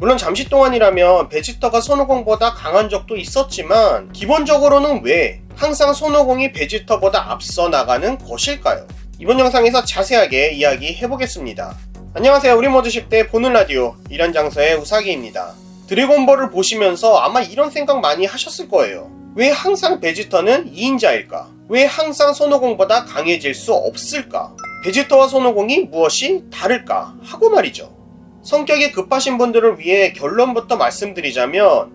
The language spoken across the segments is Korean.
물론 잠시 동안이라면 베지터가 손오공보다 강한 적도 있었지만 기본적으로는 왜 항상 손오공이 베지터보다 앞서 나가는 것일까요? 이번 영상에서 자세하게 이야기해보겠습니다. 안녕하세요. 우리 모두 10대 보는 라디오 일연장서의 우사기입니다. 드래곤볼을 보시면서 아마 이런 생각 많이 하셨을 거예요. 왜 항상 베지터는 2인자일까? 왜 항상 손오공보다 강해질 수 없을까? 베지터와 손오공이 무엇이 다를까? 하고 말이죠. 성격이 급하신 분들을 위해 결론부터 말씀드리자면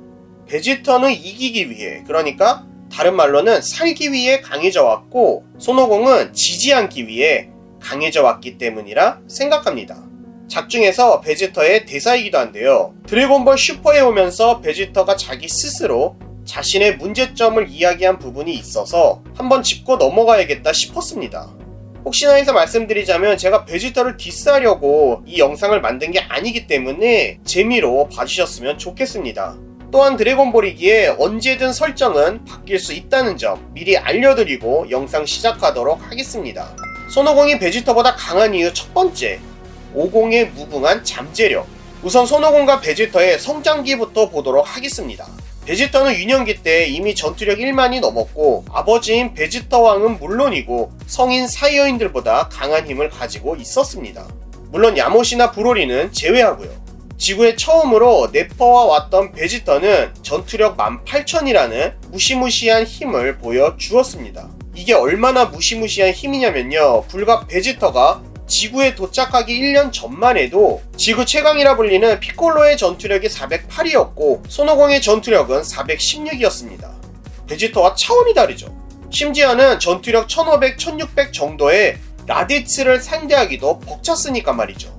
베지터는 이기기 위해, 그러니까 다른 말로는 살기 위해 강해져 왔고 손오공은 지지 않기 위해 강해져 왔기 때문이라 생각합니다. 작중에서 베지터의 대사이기도 한데요. 드래곤볼 슈퍼에 오면서 베지터가 자기 스스로 자신의 문제점을 이야기한 부분이 있어서 한번 짚고 넘어가야겠다 싶었습니다. 혹시나 해서 말씀드리자면 제가 베지터를 디스하려고 이 영상을 만든 게 아니기 때문에 재미로 봐주셨으면 좋겠습니다. 또한 드래곤볼이기에 언제든 설정은 바뀔 수 있다는 점 미리 알려드리고 영상 시작하도록 하겠습니다. 손오공이 베지터보다 강한 이유 첫 번째, 오공의 무궁한 잠재력. 우선 손오공과 베지터의 성장기부터 보도록 하겠습니다. 베지터는 유년기 때 이미 전투력 1만이 넘었고 아버지인 베지터 왕은 물론이고 성인 사이어인들보다 강한 힘을 가지고 있었습니다. 물론 야모시나 브로리는 제외하고요. 지구에 처음으로 네퍼와 왔던 베지터는 전투력 18,000이라는 무시무시한 힘을 보여주었습니다. 이게 얼마나 무시무시한 힘이냐면요, 불과 베지터가 지구에 도착하기 1년 전만 해도 지구 최강이라 불리는 피콜로의 전투력이 408이었고 손오공의 전투력은 416이었습니다. 베지터와 차원이 다르죠. 심지어는 전투력 1500, 1600 정도의 라디츠를 상대하기도 벅찼으니까 말이죠.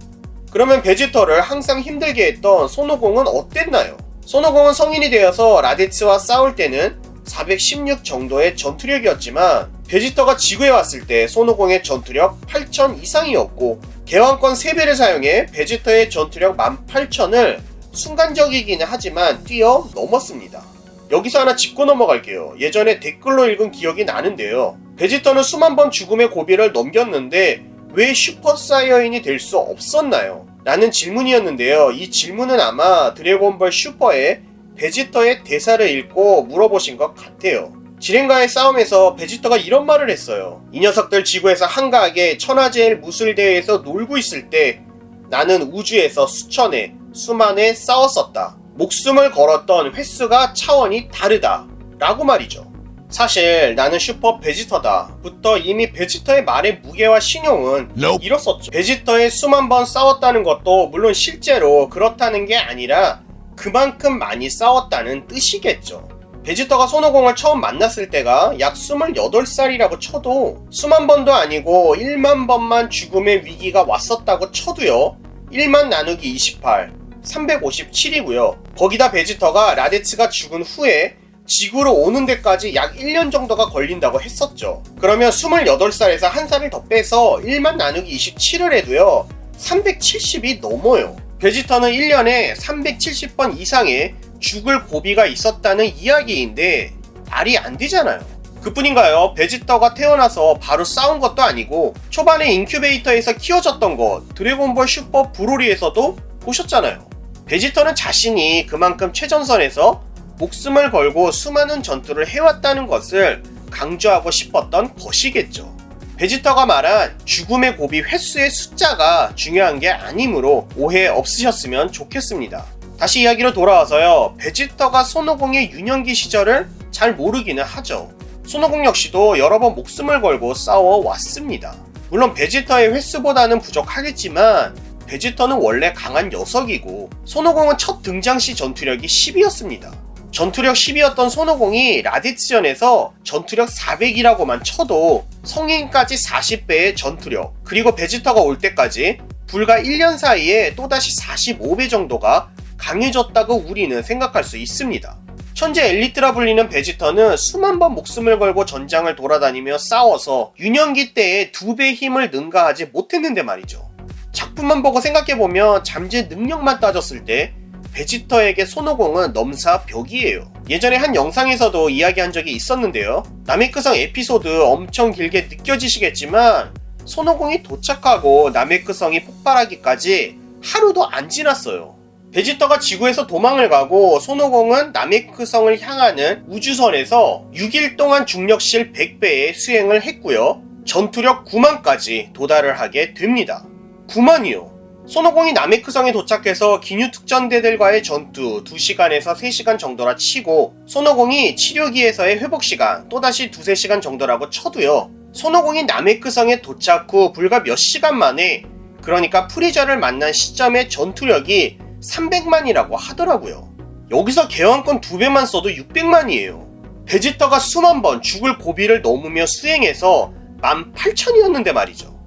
그러면 베지터를 항상 힘들게 했던 손오공은 어땠나요? 손오공은 성인이 되어서 라디츠와 싸울 때는 416 정도의 전투력이었지만 베지터가 지구에 왔을 때 손오공의 전투력 8000 이상이었고 개왕권 3배를 사용해 베지터의 전투력 18000을 순간적이기는 하지만 뛰어넘었습니다. 여기서 하나 짚고 넘어갈게요. 예전에 댓글로 읽은 기억이 나는데요. 베지터는 수만 번 죽음의 고비를 넘겼는데 왜 슈퍼사이어인이 될 수 없었나요? 라는 질문이었는데요. 이 질문은 아마 드래곤볼 슈퍼에 베지터의 대사를 읽고 물어보신 것 같아요. 지렌과의 싸움에서 베지터가 이런 말을 했어요. 이 녀석들 지구에서 한가하게 천하제일 무술대회에서 놀고 있을 때 나는 우주에서 수천회, 수만회 싸웠었다. 목숨을 걸었던 횟수가 차원이 다르다. 라고 말이죠. 사실 나는 슈퍼 베지터다 부터 이미 베지터의 말의 무게와 신용은 잃었었죠. 베지터의 수만 번 싸웠다는 것도 물론 실제로 그렇다는 게 아니라 그만큼 많이 싸웠다는 뜻이겠죠. 베지터가 손오공을 처음 만났을 때가 약 28살이라고 쳐도 수만 번도 아니고 1만 번만 죽음의 위기가 왔었다고 쳐도요, 1만 나누기 28, 357이고요. 거기다 베지터가 라데츠가 죽은 후에 지구로 오는 데까지 약 1년 정도가 걸린다고 했었죠. 그러면 28살에서 1살을 더 빼서 1만 나누기 27을 해도요 370이 넘어요. 베지터는 1년에 370번 이상의 죽을 고비가 있었다는 이야기인데 말이 안 되잖아요. 그뿐인가요? 베지터가 태어나서 바로 싸운 것도 아니고 초반에 인큐베이터에서 키워졌던 것 드래곤볼 슈퍼 브로리에서도 보셨잖아요. 베지터는 자신이 그만큼 최전선에서 목숨을 걸고 수많은 전투를 해왔다는 것을 강조하고 싶었던 것이겠죠. 베지터가 말한 죽음의 고비 횟수의 숫자가 중요한 게 아니므로 오해 없으셨으면 좋겠습니다. 다시 이야기로 돌아와서요. 베지터가 손오공의 유년기 시절을 잘 모르기는 하죠. 손오공 역시도 여러 번 목숨을 걸고 싸워왔습니다. 물론 베지터의 횟수보다는 부족하겠지만 베지터는 원래 강한 녀석이고 손오공은 첫 등장 시 전투력이 10이었습니다. 전투력 10이었던 손오공이 라디츠전에서 전투력 400이라고만 쳐도 성인까지 40배의 전투력, 그리고 베지터가 올 때까지 불과 1년 사이에 또다시 45배 정도가 강해졌다고 우리는 생각할 수 있습니다. 천재 엘리트라 불리는 베지터는 수만 번 목숨을 걸고 전장을 돌아다니며 싸워서 유년기 때의 2배 힘을 능가하지 못했는데 말이죠. 작품만 보고 생각해보면 잠재 능력만 따졌을 때 베지터에게 손오공은 넘사 벽이에요. 예전에 한 영상에서도 이야기한 적이 있었는데요. 나메크성 에피소드 엄청 길게 느껴지시겠지만 손오공이 도착하고 나메크성이 폭발하기까지 하루도 안 지났어요. 베지터가 지구에서 도망을 가고 손오공은 나메크성을 향하는 우주선에서 6일 동안 중력실 100배의 수행을 했고요. 전투력 9만까지 도달을 하게 됩니다. 9만이요. 손오공이 나메크성에 도착해서 기뉴 특전대들과의 전투 2시간에서 3시간 정도라 치고 손오공이 치료기에서의 회복시간 또다시 2-3시간 정도라고 쳐도요. 손오공이 나메크성에 도착 후 불과 몇 시간 만에 그러니까 프리저를 만난 시점의 전투력이 300만이라고 하더라고요. 여기서 개왕권 2배만 써도 600만이에요. 베지터가 수만 번 죽을 고비를 넘으며 수행해서 18,000이었는데 말이죠.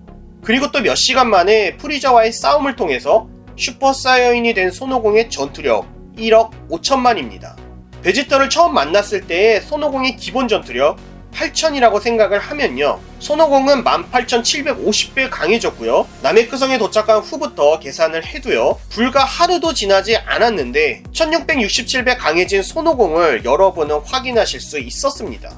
그리고 또 몇 시간 만에 프리저와의 싸움을 통해서 슈퍼사이어인이 된 손오공의 전투력 1억 5천만입니다. 베지터를 처음 만났을 때의 손오공의 기본 전투력 8,000이라고 생각을 하면요. 손오공은 18,750배 강해졌고요. 나메크성에 도착한 후부터 계산을 해도요. 불과 하루도 지나지 않았는데 1667배 강해진 손오공을 여러분은 확인하실 수 있었습니다.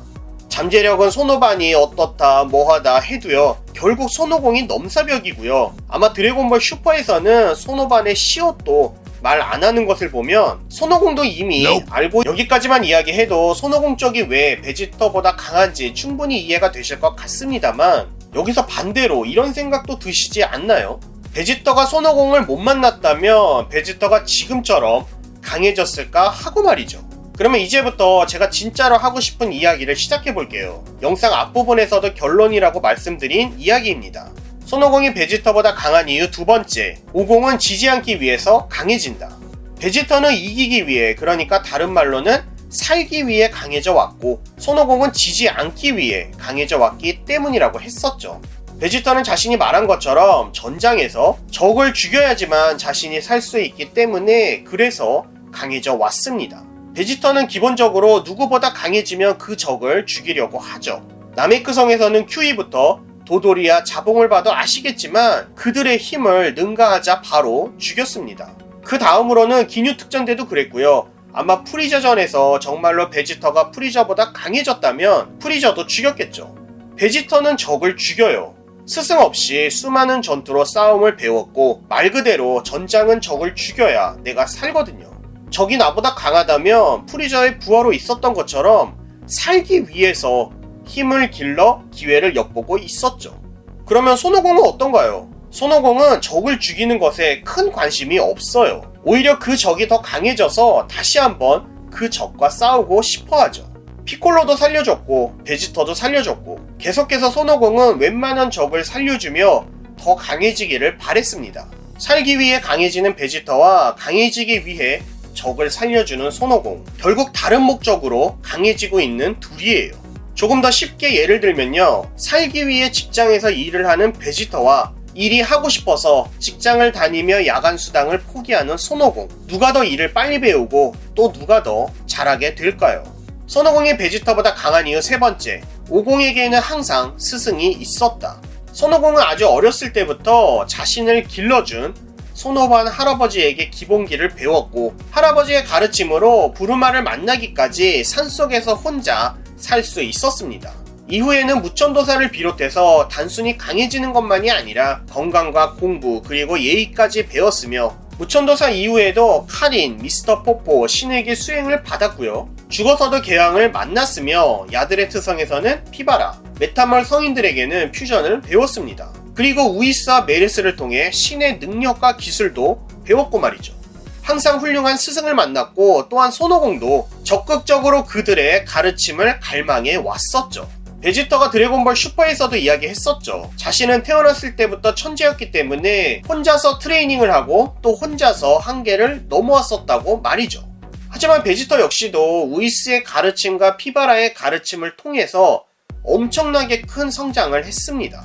잠재력은 손오반이 어떻다 뭐하다 해도요. 결국 손오공이 넘사벽이고요. 아마 드래곤볼 슈퍼에서는 손오반의 시옷도 말 안하는 것을 보면 손오공도 이미 알고 여기까지만 이야기해도 손오공 쪽이 왜 베지터보다 강한지 충분히 이해가 되실 것 같습니다만 여기서 반대로 이런 생각도 드시지 않나요? 베지터가 손오공을 못 만났다면 베지터가 지금처럼 강해졌을까 하고 말이죠. 그러면 이제부터 제가 진짜로 하고 싶은 이야기를 시작해 볼게요. 영상 앞부분에서도 결론이라고 말씀드린 이야기입니다. 손오공이 베지터보다 강한 이유 두 번째, 오공은 지지 않기 위해서 강해진다. 베지터는 이기기 위해, 그러니까 다른 말로는 살기 위해 강해져 왔고 손오공은 지지 않기 위해 강해져 왔기 때문이라고 했었죠. 베지터는 자신이 말한 것처럼 전장에서 적을 죽여야지만 자신이 살 수 있기 때문에 그래서 강해져 왔습니다. 베지터는 기본적으로 누구보다 강해지면 그 적을 죽이려고 하죠. 나메크성에서는 큐이부터 도도리와 자봉을 봐도 아시겠지만 그들의 힘을 능가하자 바로 죽였습니다. 그 다음으로는 기뉴 특전대도 그랬고요. 아마 프리저전에서 정말로 베지터가 프리저보다 강해졌다면 프리저도 죽였겠죠. 베지터는 적을 죽여요. 스승 없이 수많은 전투로 싸움을 배웠고 말 그대로 전장은 적을 죽여야 내가 살거든요. 적이 나보다 강하다면 프리저의 부하로 있었던 것처럼 살기 위해서 힘을 길러 기회를 엿보고 있었죠. 그러면 손오공은 어떤가요? 손오공은 적을 죽이는 것에 큰 관심이 없어요. 오히려 그 적이 더 강해져서 다시 한번 그 적과 싸우고 싶어하죠. 피콜로도 살려줬고 베지터도 살려줬고 계속해서 손오공은 웬만한 적을 살려주며 더 강해지기를 바랬습니다. 살기 위해 강해지는 베지터와 강해지기 위해 적을 살려주는 손오공, 결국 다른 목적으로 강해지고 있는 둘이에요. 조금 더 쉽게 예를 들면요, 살기 위해 직장에서 일을 하는 베지터와 일이 하고 싶어서 직장을 다니며 야간 수당을 포기하는 손오공, 누가 더 일을 빨리 배우고 또 누가 더 잘하게 될까요? 손오공이 베지터보다 강한 이유 세 번째, 오공에게는 항상 스승이 있었다. 손오공은 아주 어렸을 때부터 자신을 길러준 손오반 할아버지에게 기본기를 배웠고 할아버지의 가르침으로 부르마를 만나기까지 산속에서 혼자 살 수 있었습니다. 이후에는 무천도사를 비롯해서 단순히 강해지는 것만이 아니라 건강과 공부 그리고 예의까지 배웠으며 무천도사 이후에도 카린, 미스터 포포, 신에게 수행을 받았고요. 죽어서도 개왕을 만났으며 야드레트 성에서는 피바라, 메타멀 성인들에게는 퓨전을 배웠습니다. 그리고 우이스와 메르스를 통해 신의 능력과 기술도 배웠고 말이죠. 항상 훌륭한 스승을 만났고 또한 손오공도 적극적으로 그들의 가르침을 갈망해 왔었죠. 베지터가 드래곤볼 슈퍼에서도 이야기했었죠. 자신은 태어났을 때부터 천재였기 때문에 혼자서 트레이닝을 하고 또 혼자서 한계를 넘어왔었다고 말이죠. 하지만 베지터 역시도 우이스의 가르침과 피바라의 가르침을 통해서 엄청나게 큰 성장을 했습니다.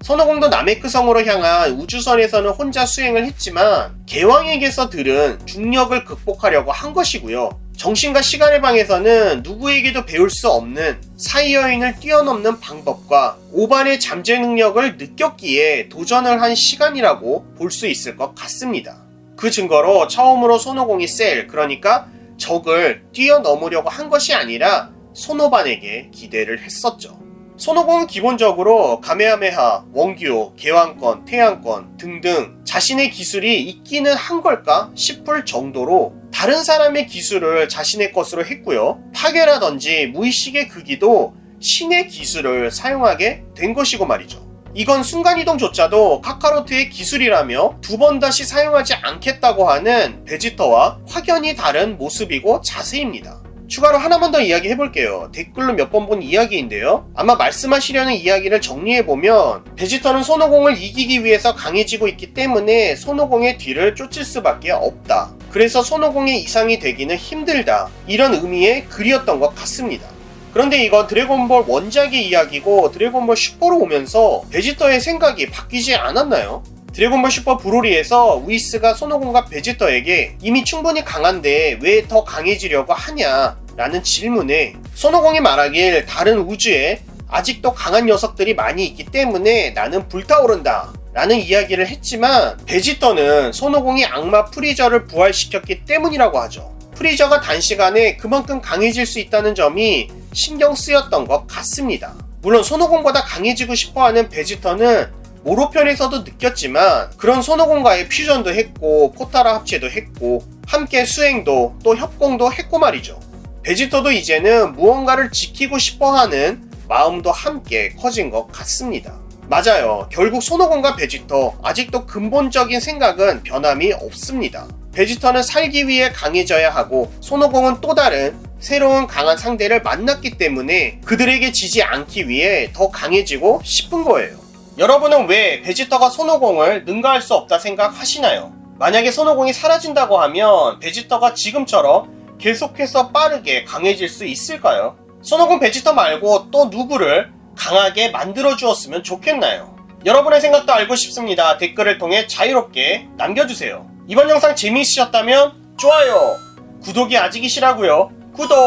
손오공도 나메크성으로 향한 우주선에서는 혼자 수행을 했지만 개왕에게서 들은 중력을 극복하려고 한 것이고요. 정신과 시간의 방에서는 누구에게도 배울 수 없는 사이어인을 뛰어넘는 방법과 오반의 잠재 능력을 느꼈기에 도전을 한 시간이라고 볼 수 있을 것 같습니다. 그 증거로 처음으로 손오공이 그러니까 적을 뛰어넘으려고 한 것이 아니라 손오반에게 기대를 했었죠. 손오공은 기본적으로 가메하메하, 원규, 개왕권, 태양권 등등 자신의 기술이 있기는 한 걸까 싶을 정도로 다른 사람의 기술을 자신의 것으로 했고요. 파괴라든지 무의식의 크기도 신의 기술을 사용하게 된 것이고 말이죠. 이건 순간이동조차도 카카로트의 기술이라며 두 번 다시 사용하지 않겠다고 하는 베지터와 확연히 다른 모습이고 자세입니다. 추가로 하나만 더 이야기해볼게요. 댓글로 몇 번 본 이야기인데요. 아마 말씀하시려는 이야기를 정리해보면 베지터는 손오공을 이기기 위해서 강해지고 있기 때문에 손오공의 뒤를 쫓을 수밖에 없다. 그래서 손오공의 이상이 되기는 힘들다. 이런 의미의 글이었던 것 같습니다. 그런데 이건 드래곤볼 원작의 이야기고 드래곤볼 슈퍼로 오면서 베지터의 생각이 바뀌지 않았나요? 드래곤볼 슈퍼 브로리에서 우이스가 손오공과 베지터에게 이미 충분히 강한데 왜 더 강해지려고 하냐 라는 질문에 손오공이 말하길 다른 우주에 아직도 강한 녀석들이 많이 있기 때문에 나는 불타오른다 라는 이야기를 했지만 베지터는 손오공이 악마 프리저를 부활시켰기 때문이라고 하죠. 프리저가 단시간에 그만큼 강해질 수 있다는 점이 신경 쓰였던 것 같습니다. 물론 손오공보다 강해지고 싶어하는 베지터는 모로편에서도 느꼈지만 그런 손오공과의 퓨전도 했고 포타라 합체도 했고 함께 수행도 또 협공도 했고 말이죠. 베지터도 이제는 무언가를 지키고 싶어하는 마음도 함께 커진 것 같습니다. 맞아요. 결국 손오공과 베지터 아직도 근본적인 생각은 변함이 없습니다. 베지터는 살기 위해 강해져야 하고 손오공은 또 다른 새로운 강한 상대를 만났기 때문에 그들에게 지지 않기 위해 더 강해지고 싶은 거예요. 여러분은 왜 베지터가 손오공을 능가할 수 없다 생각하시나요? 만약에 손오공이 사라진다고 하면 베지터가 지금처럼 계속해서 빠르게 강해질 수 있을까요? 손오공 베지터 말고 또 누구를 강하게 만들어 주었으면 좋겠나요? 여러분의 생각도 알고 싶습니다. 댓글을 통해 자유롭게 남겨주세요. 이번 영상 재미있으셨다면 좋아요, 구독이 아직이시라고요. 구독,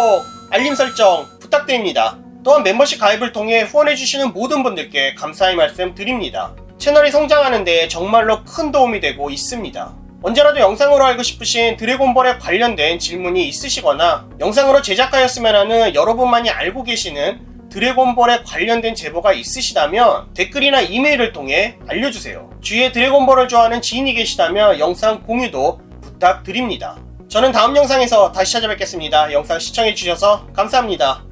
알림 설정 부탁드립니다. 또한 멤버십 가입을 통해 후원해주시는 모든 분들께 감사의 말씀 드립니다. 채널이 성장하는데 정말로 큰 도움이 되고 있습니다. 언제라도 영상으로 알고 싶으신 드래곤볼에 관련된 질문이 있으시거나 영상으로 제작하였으면 하는 여러분만이 알고 계시는 드래곤볼에 관련된 제보가 있으시다면 댓글이나 이메일을 통해 알려주세요. 주위에 드래곤볼을 좋아하는 지인이 계시다면 영상 공유도 부탁드립니다. 저는 다음 영상에서 다시 찾아뵙겠습니다. 영상 시청해주셔서 감사합니다.